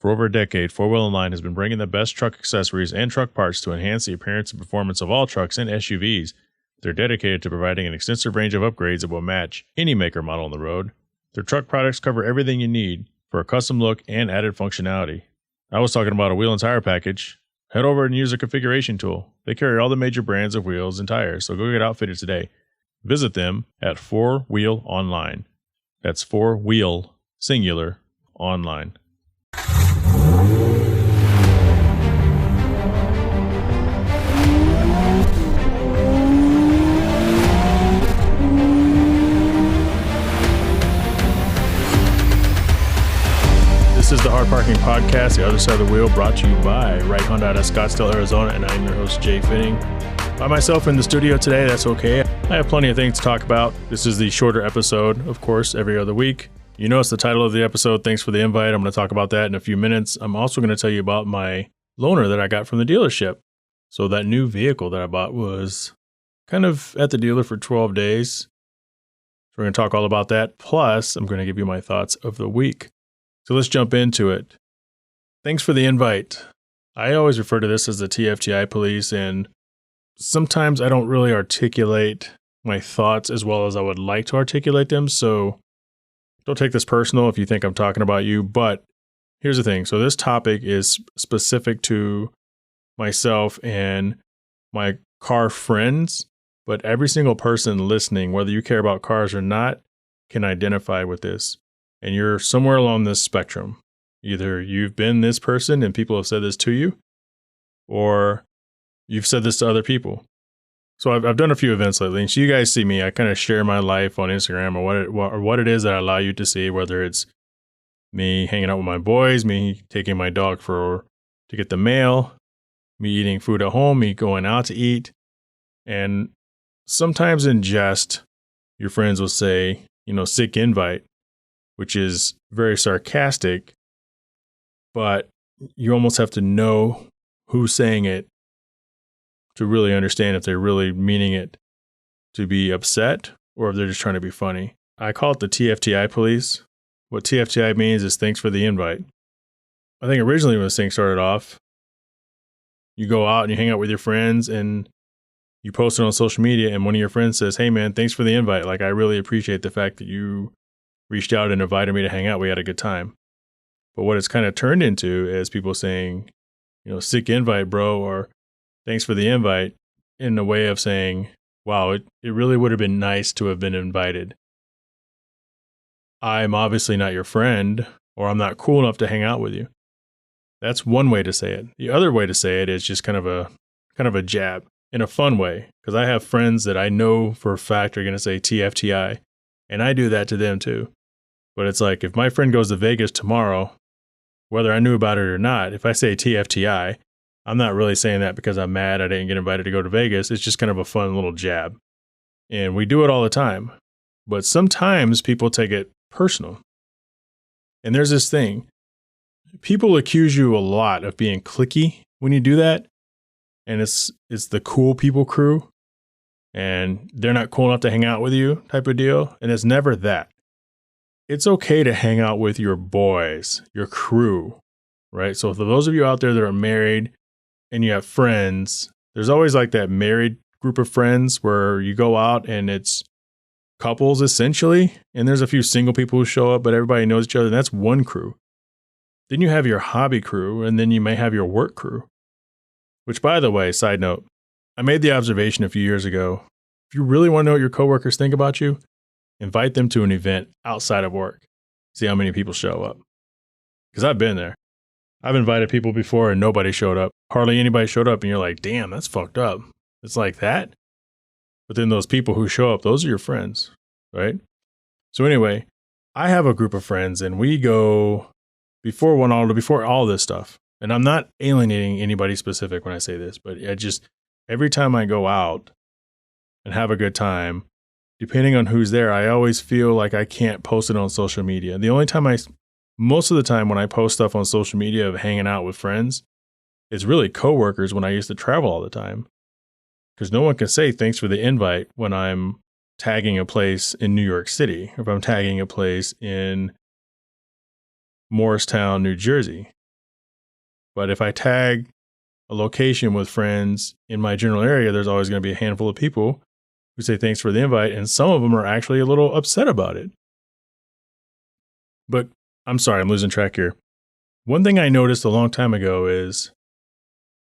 For over a decade, 4Wheel Online has been bringing the best truck accessories and truck parts to enhance the appearance and performance of all trucks and SUVs. They're dedicated to providing an extensive range of upgrades that will match any maker model on the road. Their truck products cover everything you need for a custom look and added functionality. I was talking about a wheel and tire package. Head over and use their configuration tool. They carry all the major brands of wheels and tires, so go get outfitted today. Visit them at 4Wheel Online. That's 4Wheel, singular, online. This is the Hard Parking Podcast, The Other Side of the Wheel, brought to you by Right Honda out of Scottsdale, Arizona, and I'm your host, Jay Fitting. By myself in the studio today, that's okay. I have plenty of things to talk about. This is the shorter episode, of course, every other week. You know it's the title of the episode. Thanks for the invite. I'm going to talk about that in a few minutes. I'm also going to tell you about my loaner that I got from the dealership. So that new vehicle that I bought was kind of at the dealer for 12 days. So we're going to talk all about that. Plus, I'm going to give you my thoughts of the week. So let's jump into it. Thanks for the invite. I always refer to this as the TFTI police, and sometimes I don't really articulate my thoughts as well as I would like to articulate them, so don't take this personal if you think I'm talking about you, but here's the thing. So this topic is specific to myself and my car friends, but every single person listening, whether you care about cars or not, can identify with this. And you're somewhere along this spectrum. Either you've been this person and people have said this to you, or you've said this to other people. So I've done a few events lately, and so you guys see me. I kind of share my life on Instagram or what it is that I allow you to see, whether it's me hanging out with my boys, me taking my dog to get the mail, me eating food at home, me going out to eat. And sometimes in jest, your friends will say, sick invite, which is very sarcastic, but you almost have to know who's saying it to really understand if they're really meaning it to be upset or if they're just trying to be funny. I call it the TFTI police. What TFTI means is thanks for the invite. I think originally when this thing started off, you go out and you hang out with your friends and you post it on social media and one of your friends says, "Hey man, thanks for the invite. Like, I really appreciate the fact that you reached out and invited me to hang out. We had a good time." But what it's kind of turned into is people saying, sick invite, bro, or thanks for the invite, in a way of saying, wow, it really would have been nice to have been invited. I'm obviously not your friend, or I'm not cool enough to hang out with you. That's one way to say it. The other way to say it is just kind of a jab in a fun way, because I have friends that I know for a fact are going to say TFTI, and I do that to them too. But it's like, if my friend goes to Vegas tomorrow, whether I knew about it or not, if I say TFTI, I'm not really saying that because I'm mad I didn't get invited to go to Vegas. It's just kind of a fun little jab. And we do it all the time. But sometimes people take it personal. And there's this thing. People accuse you a lot of being cliquey when you do that. And it's the cool people crew. And they're not cool enough to hang out with you type of deal. And it's never that. It's okay to hang out with your boys, your crew, right? So for those of you out there that are married and you have friends, there's always like that married group of friends where you go out and it's couples essentially, and there's a few single people who show up, but everybody knows each other. And that's one crew. Then you have your hobby crew, and then you may have your work crew, which, by the way, side note, I made the observation a few years ago. If you really want to know what your coworkers think about you, invite them to an event outside of work. See how many people show up. Because I've been there. I've invited people before and nobody showed up. Hardly anybody showed up and you're like, damn, that's fucked up. It's like that. But then those people who show up, those are your friends, right? So anyway, I have a group of friends and we go before all this stuff. And I'm not alienating anybody specific when I say this, but every time I go out and have a good time, depending on who's there, I always feel like I can't post it on social media. Most of the time when I post stuff on social media of hanging out with friends, it's really coworkers when I used to travel all the time. Because no one can say thanks for the invite when I'm tagging a place in New York City, or if I'm tagging a place in Morristown, New Jersey. But if I tag a location with friends in my general area, there's always going to be a handful of people who say thanks for the invite, and some of them are actually a little upset about it. But I'm sorry, I'm losing track here. One thing I noticed a long time ago is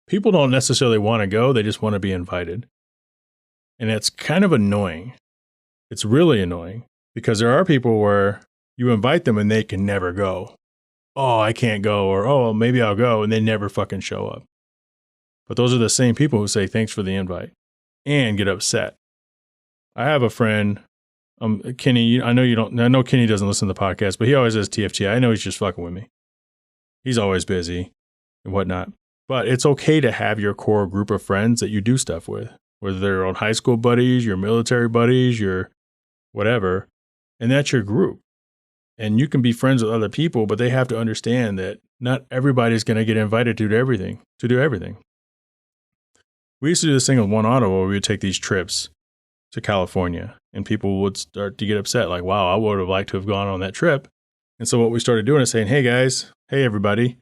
people don't necessarily want to go, they just want to be invited. And it's kind of annoying. It's really annoying because there are people where you invite them and they can never go. Oh, I can't go, or oh, maybe I'll go, and they never fucking show up. But those are the same people who say thanks for the invite and get upset. I have a friend, Kenny. I know Kenny doesn't listen to the podcast, but he always says TFT. I know he's just fucking with me. He's always busy and whatnot. But it's okay to have your core group of friends that you do stuff with, whether they're on high school buddies, your military buddies, your whatever, and that's your group. And you can be friends with other people, but they have to understand that not everybody's going to get invited to do everything. We used to do this thing with One Auto where we would take these trips to California, and people would start to get upset, like, wow, I would have liked to have gone on that trip. And so what we started doing is saying, hey guys, hey everybody,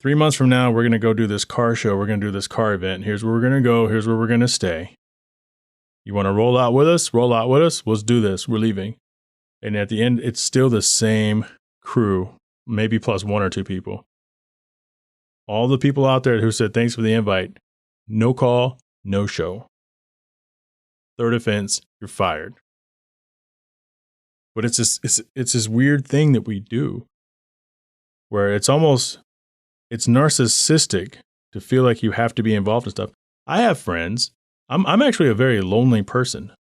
3 months from now, we're going to go do this car show. We're going to do this car event. Here's where we're going to go. Here's where we're going to stay. You want to roll out with us? Roll out with us. Let's do this. We're leaving. And at the end, it's still the same crew, maybe plus one or two people. All the people out there who said thanks for the invite, no call, no show. Third offense, you're fired. But it's this weird thing that we do where it's narcissistic to feel like you have to be involved in stuff. I have friends. I'm actually a very lonely person,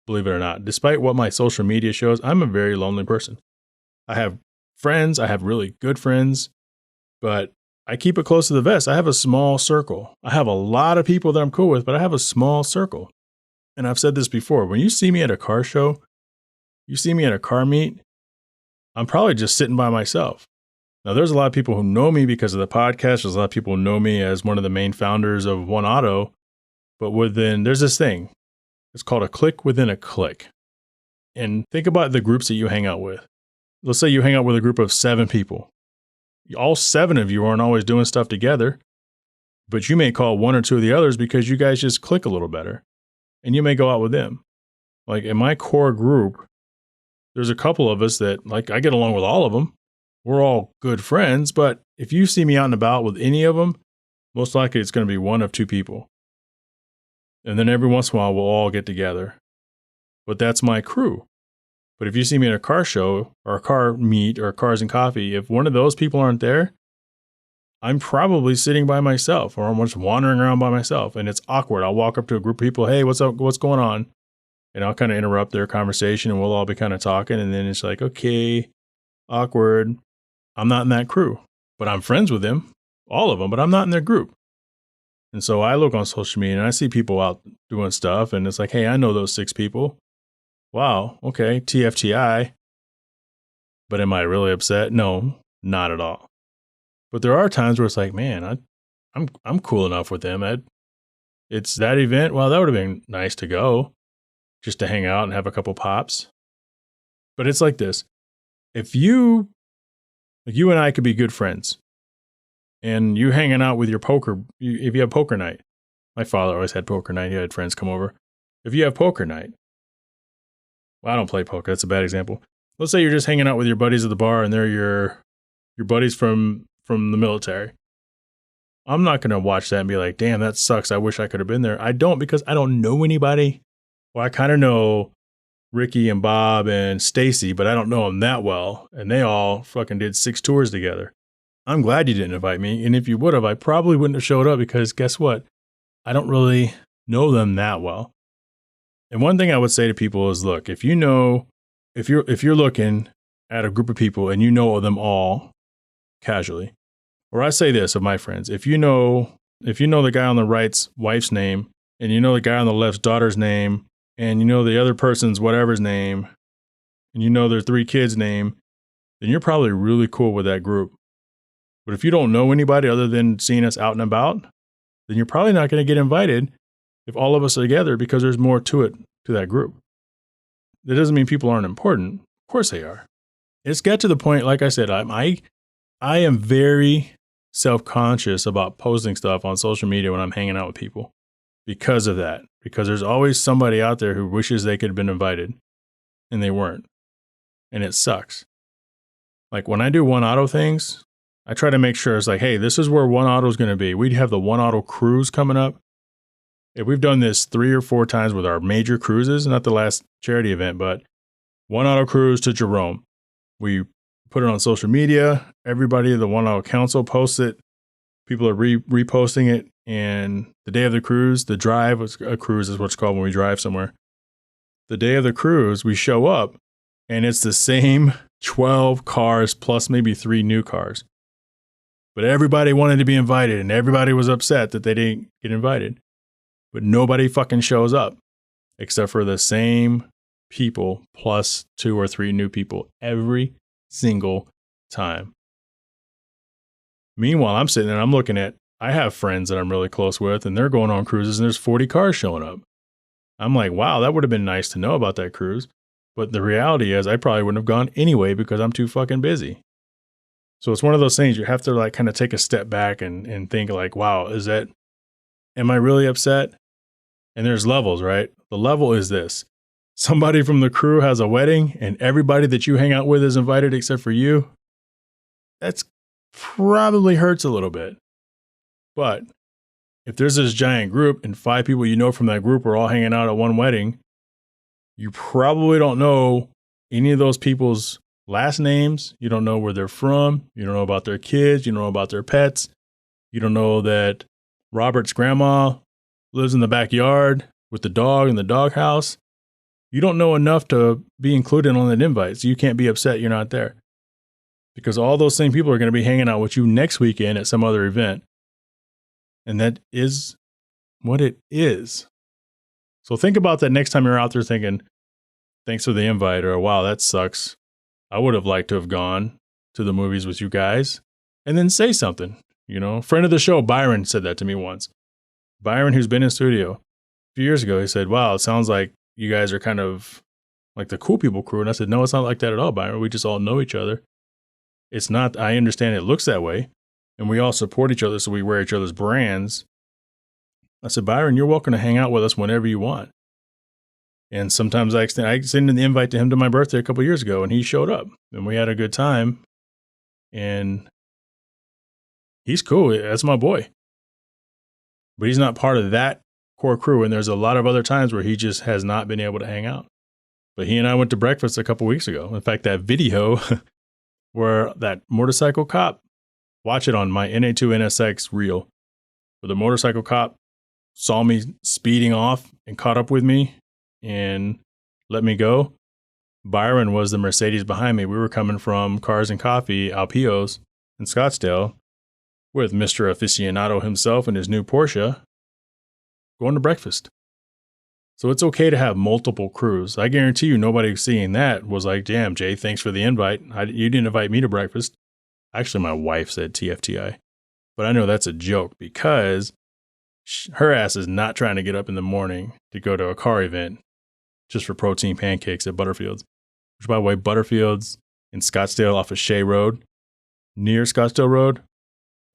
believe it or not. Despite what my social media shows, I'm a very lonely person. I have friends. I have really good friends, but I keep it close to the vest. I have a small circle. I have a lot of people that I'm cool with, but I have a small circle. And I've said this before. When you see me at a car show, you see me at a car meet, I'm probably just sitting by myself. Now, there's a lot of people who know me because of the podcast. There's a lot of people who know me as one of the main founders of One Auto. But there's this thing. It's called a click within a click. And think about the groups that you hang out with. Let's say you hang out with a group of 7 people. All 7 of you aren't always doing stuff together, but you may call 1 or 2 of the others because you guys just click a little better. And you may go out with them. Like in my core group, there's a couple of us that, like, I get along with all of them. We're all good friends, but if you see me out and about with any of them, most likely it's going to be 1 of 2 people. And then every once in a while, we'll all get together. But that's my crew. But if you see me at a car show or a car meet or Cars and Coffee, if one of those people aren't there, I'm probably sitting by myself or I'm just wandering around by myself. And it's awkward. I'll walk up to a group of people. Hey, what's up? What's going on? And I'll kind of interrupt their conversation and we'll all be kind of talking. And then it's like, okay, awkward. I'm not in that crew, but I'm friends with them, all of them, but I'm not in their group. And so I look on social media and I see people out doing stuff and it's like, hey, I know those 6 people. Wow. Okay. TFTI. But am I really upset? No, not at all. But there are times where it's like, man, I'm cool enough with them. It's that event. Well, that would have been nice to go just to hang out and have a couple pops. But it's like this. If you and I could be good friends and you hanging out with your if you have poker night, my father always had poker night. He had friends come over. If you have poker night, well, I don't play poker. That's a bad example. Let's say you're just hanging out with your buddies at the bar and they're your buddies from the military. I'm not going to watch that and be like, damn, that sucks. I wish I could have been there. I don't, because I don't know anybody. Well, I kind of know Ricky and Bob and Stacy, but I don't know them that well. And they all fucking did 6 tours together. I'm glad you didn't invite me. And if you would have, I probably wouldn't have showed up because guess what? I don't really know them that well. And one thing I would say to people is, look, if you're looking at a group of people and you know them all casually, or I say this of my friends, if you know the guy on the right's wife's name, and you know the guy on the left's daughter's name, and you know the other person's whatever's name, and you know their 3 kids' name, then you're probably really cool with that group. But if you don't know anybody other than seeing us out and about, then you're probably not going to get invited if all of us are together because there's more to that group. That doesn't mean people aren't important. Of course they are. It's got to the point, like I said, I am very self-conscious about posting stuff on social media when I'm hanging out with people because of that. Because there's always somebody out there who wishes they could have been invited and they weren't. And it sucks. Like when I do One Auto things, I try to make sure it's like, hey, this is where One Auto is going to be. We have the One Auto cruise coming up. If we've done this 3 or 4 times with our major cruises, not the last charity event, but One Auto cruise to Jerome. We put it on social media. Everybody at the One Auto Council posts it. People are reposting it. And the day of the cruise, the drive, a cruise is what's called when we drive somewhere. The day of the cruise, we show up and it's the same 12 cars plus maybe 3 new cars. But everybody wanted to be invited and everybody was upset that they didn't get invited. But nobody fucking shows up except for the same people plus 2 or 3 new people every single time. Meanwhile, I'm sitting there and I'm looking at, I have friends that I'm really close with and they're going on cruises and there's 40 cars showing up. I'm like, wow, that would have been nice to know about that cruise. But the reality is I probably wouldn't have gone anyway because I'm too fucking busy. So it's one of those things you have to like kind of take a step back and think like, wow, am I really upset? And there's levels, right? The level is this. Somebody from the crew has a wedding and everybody that you hang out with is invited except for you. That's probably hurts a little bit. But if there's this giant group and 5 people you know from that group are all hanging out at one wedding, you probably don't know any of those people's last names. You don't know where they're from. You don't know about their kids. You don't know about their pets. You don't know that Robert's grandma lives in the backyard with the dog in the doghouse. You don't know enough to be included on that invite, so you can't be upset you're not there. Because all those same people are going to be hanging out with you next weekend at some other event. And that is what it is. So think about that next time you're out there thinking, thanks for the invite, or wow, that sucks. I would have liked to have gone to the movies with you guys. And then say something. You know, friend of the show, Byron, said that to me once. Byron, who's been in studio a few years ago, he said, wow, it sounds like you guys are kind of like the cool people crew. And I said, no, it's not like that at all, Byron. We just all know each other. It's not, I understand it looks that way. And we all support each other, so we wear each other's brands. I said, Byron, you're welcome to hang out with us whenever you want. And sometimes I extended the invite to him to my birthday a couple of years ago, and he showed up. And we had a good time. And he's cool. That's my boy. But he's not part of that core crew. And there's a lot of other times where he just has not been able to hang out. But he and I went to breakfast a couple of weeks ago. In fact, that video where that motorcycle cop, watch it on my NA2 NSX reel, where the motorcycle cop saw me speeding off and caught up with me and let me go. Byron was the Mercedes behind me. We were coming from Cars and Coffee, Alpios in Scottsdale with Mr. Aficionado himself and his new Porsche going to breakfast. So it's okay to have multiple crews. I guarantee you nobody seeing that was like, damn, Jay, thanks for the invite. You didn't invite me to breakfast. Actually, my wife said TFTI, but I know that's a joke because her ass is not trying to get up in the morning to go to a car event just for protein pancakes at Butterfield's, which, by the way, Butterfield's in Scottsdale off of Shea Road, near Scottsdale Road,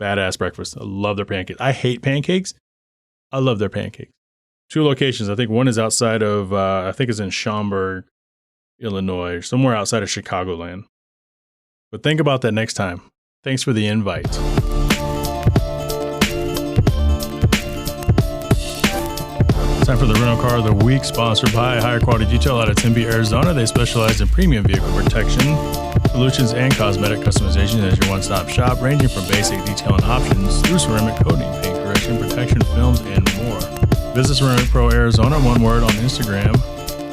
badass breakfast. I love their pancakes. I hate pancakes. I love their pancakes. 2 locations. I think one is outside of, I think it's in Schaumburg, Illinois, or somewhere outside of Chicagoland. But think about that next time. Thanks for the invite. Time for the rental car of the week, sponsored by Higher Quality Detail out of Tempe, Arizona. They specialize in premium vehicle protection solutions and cosmetic customization as your one-stop shop, ranging from basic detailing options through ceramic coating, paint correction, protection films, and more. Visit Ceramic Pro Arizona, one word, on Instagram.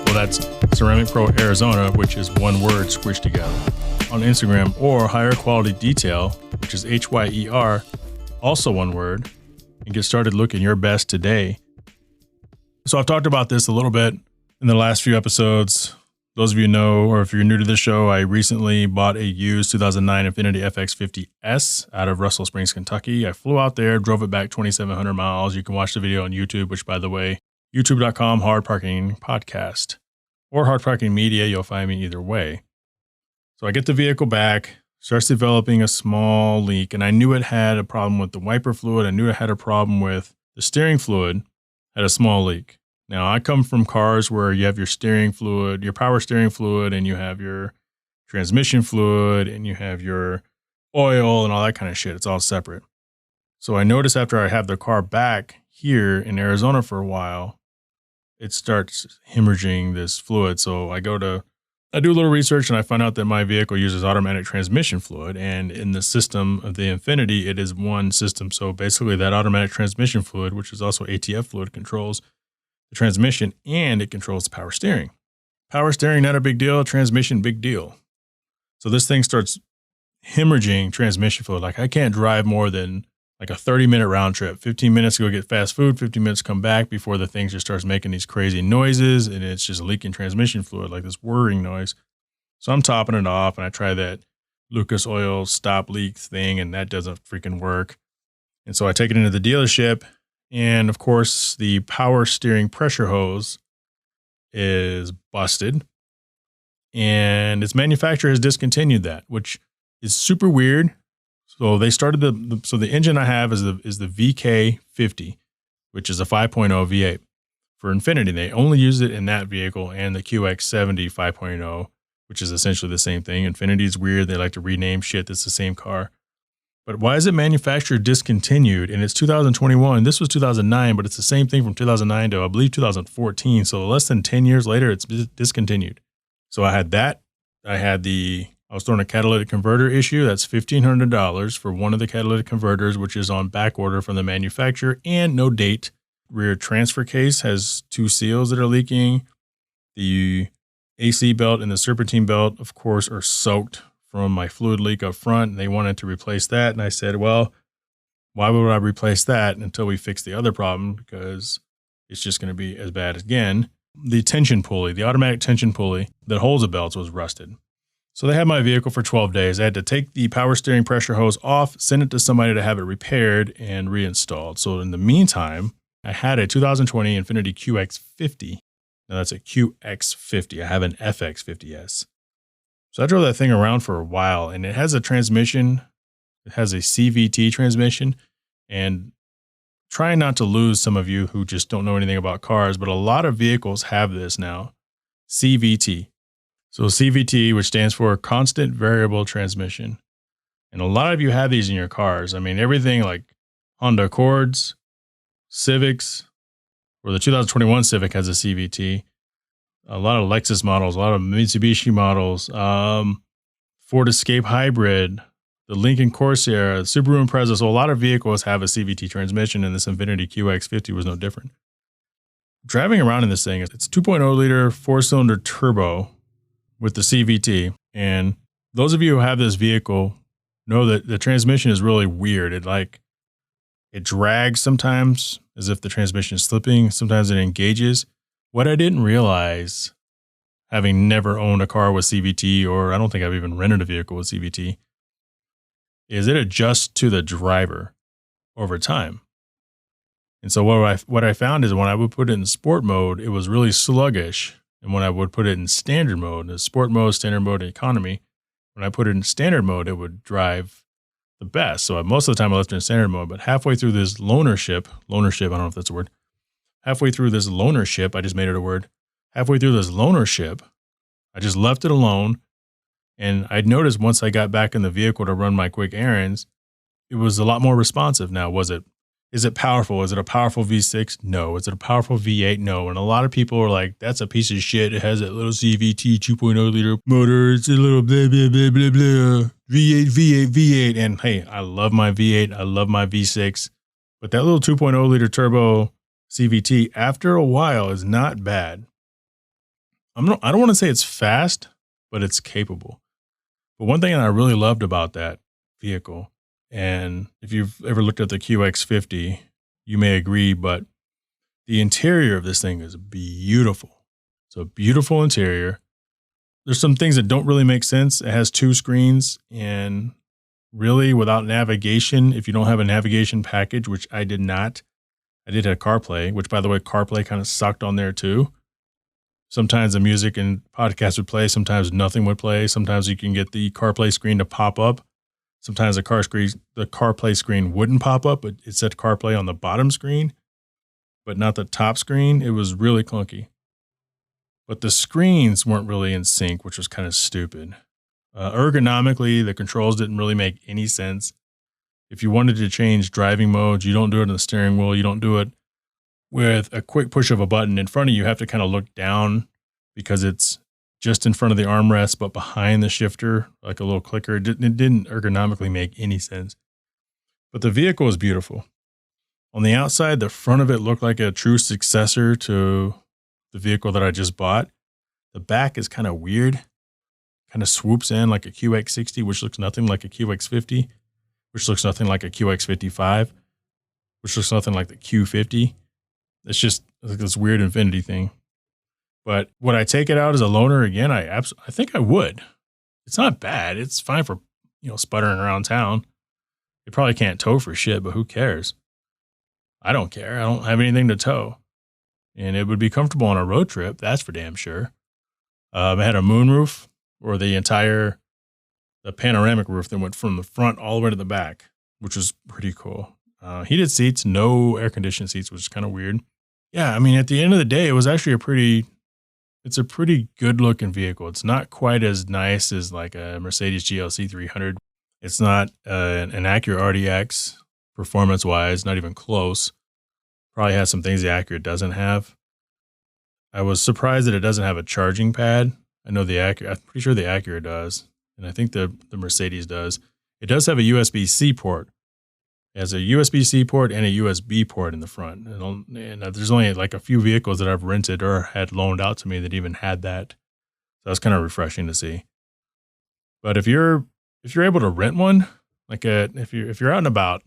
Well, that's Ceramic Pro Arizona, which is one word squished together, on Instagram, or Higher Quality Detail, which is HYER, also one word, and get started looking your best today. So I've talked about this a little bit in the last few episodes. Those of you know, or if you're new to this show, I recently bought a used 2009 Infiniti FX50S out of Russell Springs, Kentucky. I flew out there, drove it back 2,700 miles. You can watch the video on YouTube, which, by the way, youtube.com, Hard Parking Podcast, or Hard Parking Media. You'll find me either way. So I get the vehicle back. starts developing a small leak. And I knew it had a problem with the wiper fluid. I knew it had a problem with the steering fluid, had a small leak. Now, I come from cars where you have your steering fluid, your power steering fluid, and you have your transmission fluid, and you have your oil and all that kind of shit. It's all separate. So I noticed after I have the car back here in Arizona for a while, it starts hemorrhaging this fluid. So I do a little research and I find out that my vehicle uses automatic transmission fluid. And in the system of the Infiniti, it is one system. So basically that automatic transmission fluid, which is also ATF fluid, controls the transmission and it controls the power steering. Power steering, not a big deal. Transmission, big deal. So this thing starts hemorrhaging transmission fluid. Like I can't drive more than like a 30-minute round trip, 15 minutes to go get fast food, 15 minutes come back before the thing just starts making these crazy noises and it's just leaking transmission fluid, like this whirring noise. So I'm topping it off and I try that Lucas Oil stop leak thing and that doesn't freaking work. And so I take it into the dealership and of course the power steering pressure hose is busted and its manufacturer has discontinued that, which is super weird. So they started the engine I have is the VK50, which is a 5.0 V8 for Infiniti. They only use it in that vehicle and the QX70 5.0, which is essentially the same thing. Infiniti is weird. They like to rename shit that's the same car. But why is it manufacturer discontinued? And it's 2021. This was 2009, but it's the same thing from 2009 to I believe 2014. So less than 10 years later, it's discontinued. So I had that. I was throwing a catalytic converter issue. That's $1,500 for one of the catalytic converters, which is on back order from the manufacturer and no date. Rear transfer case has 2 seals that are leaking. The AC belt and the serpentine belt, of course, are soaked from my fluid leak up front. They wanted to replace that. And I said, well, why would I replace that until we fix the other problem? Because it's just going to be as bad again. The tension pulley, the automatic tension pulley that holds the belts was rusted. So they had my vehicle for 12 days. I had to take the power steering pressure hose off, send it to somebody to have it repaired and reinstalled. So in the meantime, I had a 2020 Infiniti QX50. Now that's a QX50. I have an FX50S. So I drove that thing around for a while and it has a transmission. It has a CVT transmission and trying not to lose some of you who just don't know anything about cars, but a lot of vehicles have this now, CVT. So CVT, which stands for constant variable transmission. And a lot of you have these in your cars. I mean, everything like Honda Accords, Civics, or the 2021 Civic has a CVT. A lot of Lexus models, a lot of Mitsubishi models, Ford Escape Hybrid, the Lincoln Corsair, Subaru Impreza. So a lot of vehicles have a CVT transmission, and this Infiniti QX50 was no different. Driving around in this thing, it's 2.0 liter 4-cylinder turbo with the CVT. And those of you who have this vehicle know that the transmission is really weird. It drags sometimes as if the transmission is slipping. Sometimes it engages. What I didn't realize, having never owned a car with CVT, or I don't think I've even rented a vehicle with CVT, is it adjusts to the driver over time. And so what I found is when I would put it in sport mode, it was really sluggish. And when I would put it in standard mode, the sport mode, standard mode, and economy, when I put it in standard mode, it would drive the best. So most of the time I left it in standard mode, but halfway through this loanership, I don't know if that's a word. Halfway through this loanership, I just made it a word. Halfway through this loanership, I just left it alone. And I'd noticed once I got back in the vehicle to run my quick errands, it was a lot more responsive. Now, is it powerful? Is it a powerful V6? No. Is it a powerful V8? No. And a lot of people are like, that's a piece of shit. It has that little CVT 2.0 liter motor. It's a little blah, blah, blah, blah, blah. V8. And hey, I love my V8. I love my V6. But that little 2.0 liter turbo CVT, after a while, is not bad. I don't want to say it's fast, but it's capable. But one thing that I really loved about that vehicle, and if you've ever looked at the QX50, you may agree, but the interior of this thing is beautiful. It's a beautiful interior. There's some things that don't really make sense. It has 2 screens, and really without navigation, if you don't have a navigation package, which I did not, I did have CarPlay, which by the way, CarPlay kind of sucked on there too. Sometimes the music and podcasts would play. Sometimes nothing would play. Sometimes you can get the CarPlay screen to pop up. Sometimes the CarPlay screen wouldn't pop up, but it said CarPlay on the bottom screen, but not the top screen. It was really clunky. But the screens weren't really in sync, which was kind of stupid. Ergonomically, the controls didn't really make any sense. If you wanted to change driving modes, you don't do it on the steering wheel. You don't do it with a quick push of a button in front of you. You have to kind of look down because it's just in front of the armrest, but behind the shifter, like a little clicker. It didn't ergonomically make any sense. But the vehicle is beautiful. On the outside, the front of it looked like a true successor to the vehicle that I just bought. The back is kind of weird. Kind of swoops in like a QX60, which looks nothing like a QX50, which looks nothing like a QX55, which looks nothing like the Q50. It's just like this weird infinity thing. But would I take it out as a loaner again? I think I would. It's not bad. It's fine for, sputtering around town. It probably can't tow for shit, but who cares? I don't care. I don't have anything to tow. And it would be comfortable on a road trip. That's for damn sure. It had a moonroof, or the panoramic roof that went from the front all the way to the back, which was pretty cool. Heated seats, no air conditioned seats, which is kind of weird. Yeah, I mean, at the end of the day, it was actually it's a pretty good looking vehicle. It's not quite as nice as like a Mercedes GLC 300. It's not an Acura RDX performance wise, not even close. Probably has some things the Acura doesn't have. I was surprised that it doesn't have a charging pad. I know I'm pretty sure the Acura does. And I think the Mercedes does. It does have a USB-C port. It has a USB-C port and a USB port in the front. And there's only like a few vehicles that I've rented or had loaned out to me that even had that. So that's kind of refreshing to see. But if you're able to rent one, like if you're out and about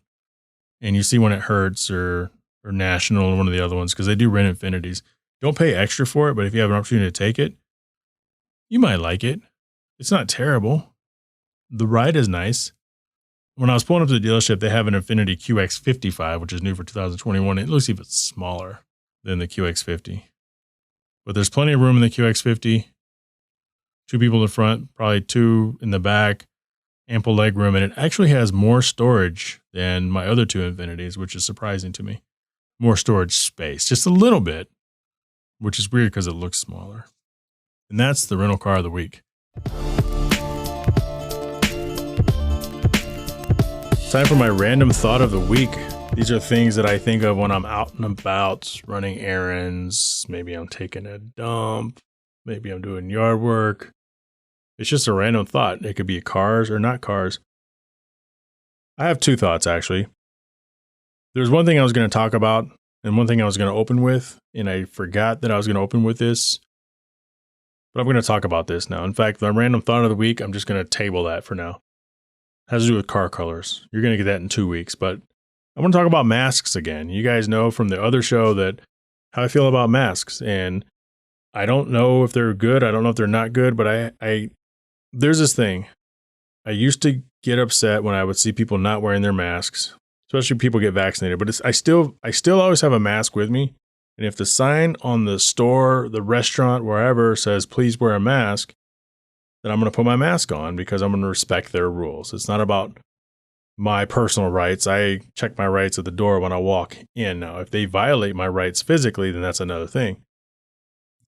and you see one at Hertz or National or one of the other ones, because they do rent Infinitis, don't pay extra for it. But if you have an opportunity to take it, you might like it. It's not terrible. The ride is nice. When I was pulling up to the dealership, they have an Infiniti QX55, which is new for 2021. It looks even smaller than the QX50. But there's plenty of room in the QX50. 2 people in the front, probably 2 in the back, ample leg room. And it actually has more storage than my other 2 Infinitis, which is surprising to me. More storage space, just a little bit, which is weird because it looks smaller. And that's the rental car of the week. Time for my random thought of the week. These are things that I think of when I'm out and about running errands. Maybe I'm taking a dump. Maybe I'm doing yard work. It's just a random thought. It could be cars or not cars. I have 2 thoughts, actually. There's one thing I was going to talk about and one thing I was going to open with, and I forgot that I was going to open with this. But I'm going to talk about this now. In fact, the random thought of the week, I'm just going to table that for now. It has to do with car colors. You're going to get that in 2 weeks, but I want to talk about masks again. You guys know from the other show that how I feel about masks, and I don't know if they're good. I don't know if they're not good, but there's this thing. I used to get upset when I would see people not wearing their masks, especially people get vaccinated, but I still always have a mask with me. And if the sign on the store, the restaurant, wherever says, please wear a mask, then I'm going to put my mask on because I'm going to respect their rules. It's not about my personal rights. I check my rights at the door when I walk in. Now, if they violate my rights physically, then that's another thing.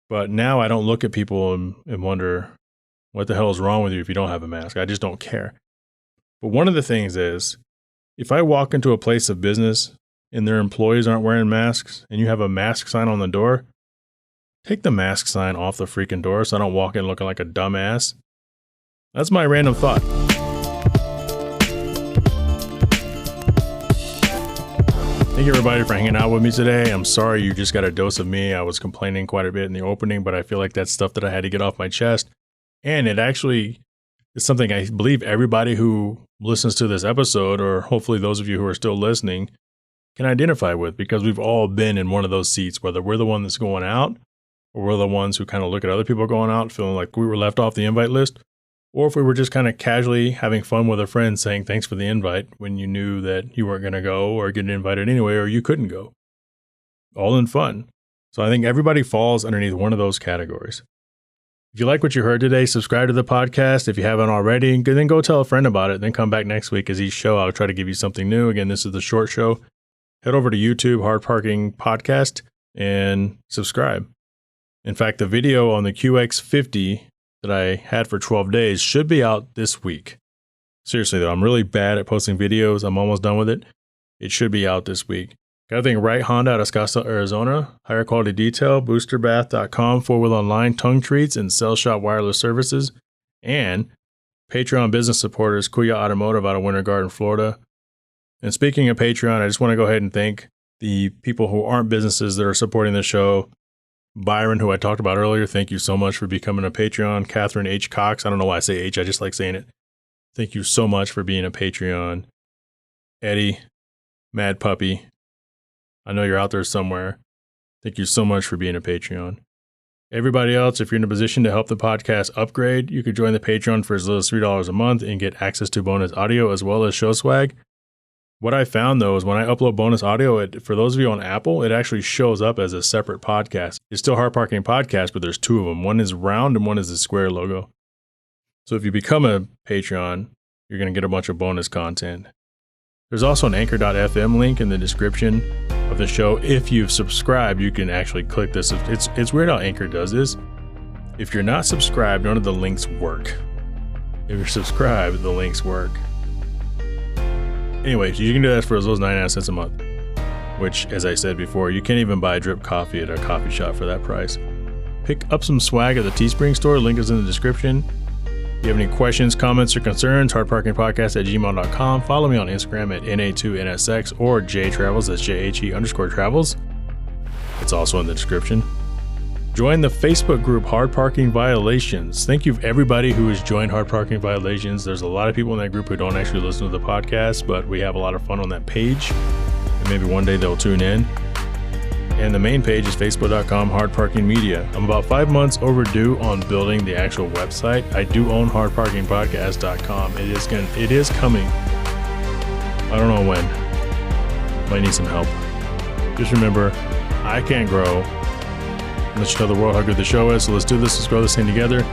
But now I don't look at people and wonder, what the hell is wrong with you if you don't have a mask? I just don't care. But one of the things is, if I walk into a place of business and their employees aren't wearing masks and you have a mask sign on the door, take the mask sign off the freaking door so I don't walk in looking like a dumbass. That's my random thought. Thank you everybody for hanging out with me today. I'm sorry you just got a dose of me. I was complaining quite a bit in the opening, but I feel like that's stuff that I had to get off my chest. And it actually is something I believe everybody who listens to this episode, or hopefully those of you who are still listening, can identify with, because we've all been in one of those seats, whether we're the one that's going out or we're the ones who kind of look at other people going out feeling like we were left off the invite list, or if we were just kind of casually having fun with a friend saying thanks for the invite when you knew that you weren't going to go or get invited anyway, or you couldn't go. All in fun. So I think everybody falls underneath one of those categories. If you like what you heard today, subscribe to the podcast. If you haven't already, then go tell a friend about it. Then come back next week, as each show I'll try to give you something new. Again, this is the short show. Head over to YouTube, Hard Parking Podcast, and subscribe. In fact, the video on the QX50 that I had for 12 days should be out this week. Seriously though, I'm really bad at posting videos. I'm almost done with it. It should be out this week. Got to thank Right Honda out of Scottsdale, Arizona, higher quality detail, boosterbath.com, 4-wheel online, tongue treats, and Cell Shop wireless services, and Patreon business supporters, Kuya Automotive out of Winter Garden, Florida. And speaking of Patreon, I just want to go ahead and thank the people who aren't businesses that are supporting the show. Byron, who I talked about earlier, thank you so much for becoming a Patreon. Catherine H. Cox, I don't know why I say H, I just like saying it. Thank you so much for being a Patreon. Eddie, Mad Puppy, I know you're out there somewhere. Thank you so much for being a Patreon. Everybody else, if you're in a position to help the podcast upgrade, you could join the Patreon for as little as $3 a month and get access to bonus audio as well as show swag. What I found, though, is when I upload bonus audio, for those of you on Apple, it actually shows up as a separate podcast. It's still Hard Parking Podcast, but there's two of them. One is round and one is the square logo. So if you become a Patreon, you're going to get a bunch of bonus content. There's also an anchor.fm link in the description of the show. If you've subscribed, you can actually click this. It's weird how Anchor does this. If you're not subscribed, none of the links work. If you're subscribed, the links work. Anyways, you can do that for as low as 99 cents a month, which, as I said before, you can't even buy drip coffee at a coffee shop for that price. Pick up some swag at the Teespring store. Link is in the description. If you have any questions, comments, or concerns, hardparkingpodcast@gmail.com. Follow me on Instagram at NA2NSX or JTravels, that's JHE_travels. It's also in the description. Join the Facebook group Hard Parking Violations. Thank you everybody who has joined Hard Parking Violations. There's a lot of people in that group who don't actually listen to the podcast, but we have a lot of fun on that page. And maybe one day they'll tune in. And the main page is facebook.com Hard Parking Media. I'm about 5 months overdue on building the actual website. I do own hardparkingpodcast.com. It is coming. I don't know when. Might need some help. Just remember, I can't grow unless you tell the world how good the show is. So let's do this. Let's grow this thing together.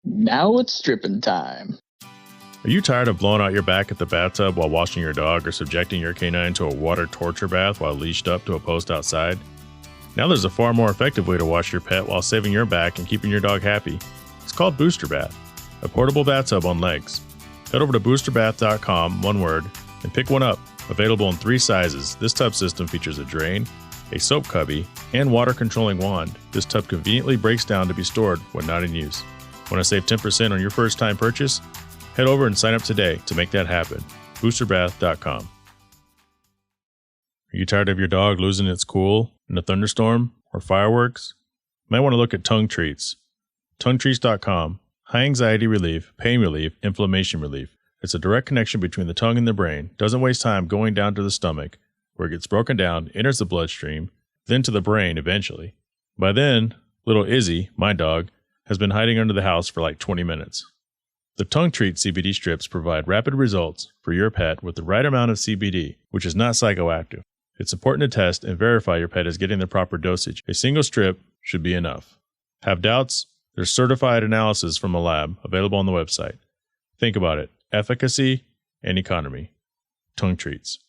Now it's stripping time. Are you tired of blowing out your back at the bathtub while washing your dog or subjecting your canine to a water torture bath while leashed up to a post outside? Now there's a far more effective way to wash your pet while saving your back and keeping your dog happy. It's called Booster Bath, a portable bathtub on legs. Head over to boosterbath.com, one word, and pick one up. Available in 3 sizes, this tub system features a drain, a soap cubby, and water controlling wand. This tub conveniently breaks down to be stored when not in use. Want to save 10% on your first time purchase? Head over and sign up today to make that happen. Boosterbath.com. Are you tired of your dog losing its cool in a thunderstorm or fireworks? You might want to look at Tongue Treats. TongueTreats.com. High anxiety relief, pain relief, inflammation relief. It's a direct connection between the tongue and the brain. Doesn't waste time going down to the stomach, where it gets broken down, enters the bloodstream, then to the brain eventually. By then, little Izzy, my dog, has been hiding under the house for like 20 minutes. The Tongue Treat CBD strips provide rapid results for your pet with the right amount of CBD, which is not psychoactive. It's important to test and verify your pet is getting the proper dosage. A single strip should be enough. Have doubts? There's certified analysis from a lab available on the website. Think about it. Efficacy and economy. Tongue Treats.